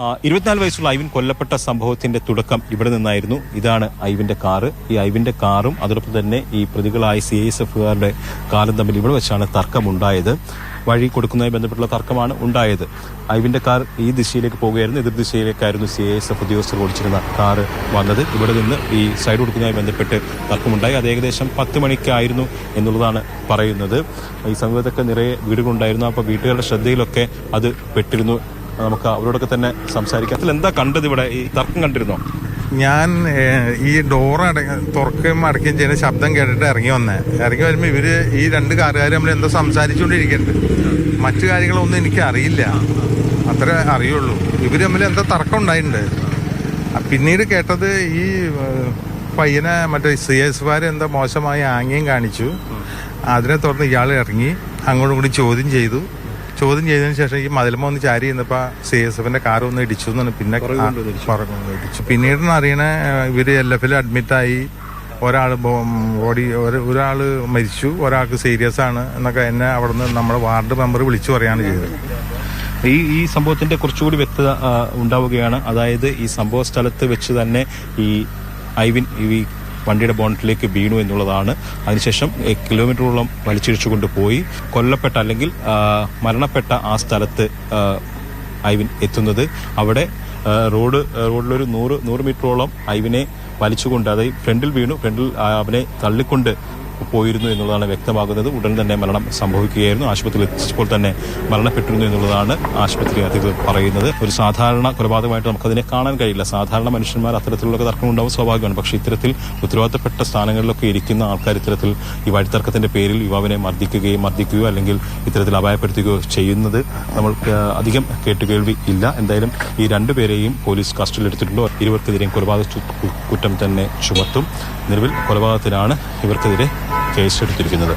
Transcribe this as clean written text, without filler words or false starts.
24 വയസ്സുള്ള ഐവിൻ കൊല്ലപ്പെട്ട സംഭവത്തിന്റെ തുടക്കം ഇവിടെ നിന്നായിരുന്നു. ഇതാണ് ഐവിന്റെ കാറ്. ഈ ഐവിന്റെ കാറും അതോടൊപ്പം തന്നെ ഈ പ്രതികളായ CISFകാരുടെ കാറും തമ്മിൽ ഇവിടെ വെച്ചാണ് തർക്കമുണ്ടായത്. വഴി കൊടുക്കുന്നതുമായി ബന്ധപ്പെട്ടുള്ള തർക്കമാണ് ഉണ്ടായത്. ഐവിന്റെ കാർ ഈ ദിശയിലേക്ക് പോവുകയായിരുന്നു. എതിർ ദിശയിലേക്കായിരുന്നു CISF ഉദ്യോഗസ്ഥർ ഓടിച്ചിരുന്ന കാറ് വന്നത്. ഇവിടെ നിന്ന് ഈ സൈഡ് കൊടുക്കുന്നതുമായി ബന്ധപ്പെട്ട് തർക്കമുണ്ടായി. അത് ഏകദേശം 10 മണിക്കായിരുന്നു എന്നുള്ളതാണ് പറയുന്നത്. ഈ സമീപത്തൊക്കെ നിറയെ വീടുകളുണ്ടായിരുന്നു. അപ്പോൾ വീട്ടുകാരുടെ ശ്രദ്ധയിലൊക്കെ അത് പെട്ടിരുന്നു. നമുക്ക് അവരോടൊക്കെ തന്നെ സംസാരിക്കാം. അതിൽ എന്താ കണ്ടത്? ഇവിടെ ഈ തർക്കം കണ്ടിരുന്നോ? ഞാൻ ഈ ഡോറ് തുറക്കുകയും അടയ്ക്കുകയും ചെയ്യുന്ന ശബ്ദം കേട്ടിട്ട് ഇറങ്ങി വരുമ്പോൾ ഇവര് ഈ രണ്ട് കാറുകാർ നമ്മൾ എന്തോ സംസാരിച്ചുകൊണ്ടിരിക്കുന്നുണ്ട്. മറ്റു കാര്യങ്ങളൊന്നും എനിക്ക് അറിയില്ല, അത്ര അറിയുള്ളൂ. ഇവര് തമ്മിൽ എന്തോ തർക്കം ഉണ്ടായിട്ടുണ്ട്. പിന്നീട് കേട്ടത് ഈ പയ്യനെ മറ്റേ CISFകാർ എന്തോ മോശമായി ആംഗ്യം കാണിച്ചു. അതിനെ തുടർന്ന് ഇയാൾ ഇറങ്ങി അങ്ങോട്ടും കൂടി ചോദ്യം ചെയ്തതിനു ശേഷം ഈ മതിലുമ ഒന്ന് ചാരി ചെയ്യുന്നപ്പോ CISFന്റെ കാർ ഒന്ന് ഇടിച്ചു എന്നാണ് പിന്നെ ഇടിച്ചു. പിന്നീടാണ് അറിയണ ഇവര് LF അഡ്മിറ്റായി. ഒരാള് മരിച്ചു, ഒരാൾക്ക് സീരിയസ് ആണ് എന്നൊക്കെ എന്നെ അവിടുന്ന് നമ്മുടെ വാർഡ് മെമ്പർ വിളിച്ചു പറയാണ് ചെയ്തത്. ഈ സംഭവത്തിന്റെ കുറച്ചുകൂടി വ്യക്തത ഉണ്ടാവുകയാണ്. അതായത് ഈ സംഭവ സ്ഥലത്ത് വെച്ച് തന്നെ ഈ ഐവിൻ ഈ വണ്ടിയുടെ ബോണറ്റിലേക്ക് വീണു എന്നുള്ളതാണ്. അതിനുശേഷം കിലോമീറ്ററോളം വലിച്ചിഴിച്ചുകൊണ്ട് പോയി കൊല്ലപ്പെട്ട അല്ലെങ്കിൽ മരണപ്പെട്ട ആ സ്ഥലത്ത് ഐവിൻ എത്തുന്നത്. അവിടെ റോഡിലൊരു 100 മീറ്ററോളം ഐവിനെ വലിച്ചുകൊണ്ട്, അതായത് ഫ്രണ്ടിൽ വീണു, ഫ്രണ്ടിൽ അവനെ തള്ളിക്കൊണ്ട് പോയിരുന്നു എന്നുള്ളതാണ് വ്യക്തമാകുന്നത്. ഉടൻ തന്നെ മരണം സംഭവിക്കുകയായിരുന്നു. ആശുപത്രിയിൽ എത്തിച്ചപ്പോൾ തന്നെ മരണപ്പെട്ടിരുന്നു എന്നുള്ളതാണ് ആശുപത്രി അധികൃതർ പറയുന്നത്. ഒരു സാധാരണ കൊലപാതകമായിട്ട് നമുക്കതിനെ കാണാൻ കഴിയില്ല. സാധാരണ മനുഷ്യന്മാർ അത്തരത്തിലുള്ള തർക്കമുണ്ടാവും, സ്വാഭാവികമാണ്. പക്ഷേ ഇത്തരത്തിൽ ഉത്തരവാദിത്തപ്പെട്ട സ്ഥാനങ്ങളിലൊക്കെ ഇരിക്കുന്ന ആൾക്കാർ ഇത്തരത്തിൽ ഈ വഴിത്തർക്കത്തിന്റെ പേരിൽ യുവാവിനെ മർദ്ദിക്കുകയോ അല്ലെങ്കിൽ ഇത്തരത്തിൽ അപായപ്പെടുത്തുകയോ ചെയ്യുന്നത് നമ്മൾക്ക് അധികം കേട്ടുകേൾവി ഇല്ല. എന്തായാലും ഈ രണ്ടുപേരെയും പോലീസ് കസ്റ്റഡിയിലെടുത്തിട്ടുണ്ടോ. ഇരുവർക്കെതിരെയും കൊലപാതക കുറ്റം തന്നെ ചുമത്തും. നിലവിൽ കൊലപാതകത്തിനാണ് ഇവർക്കെതിരെ കേസെടുത്തിരിക്കുന്നത്.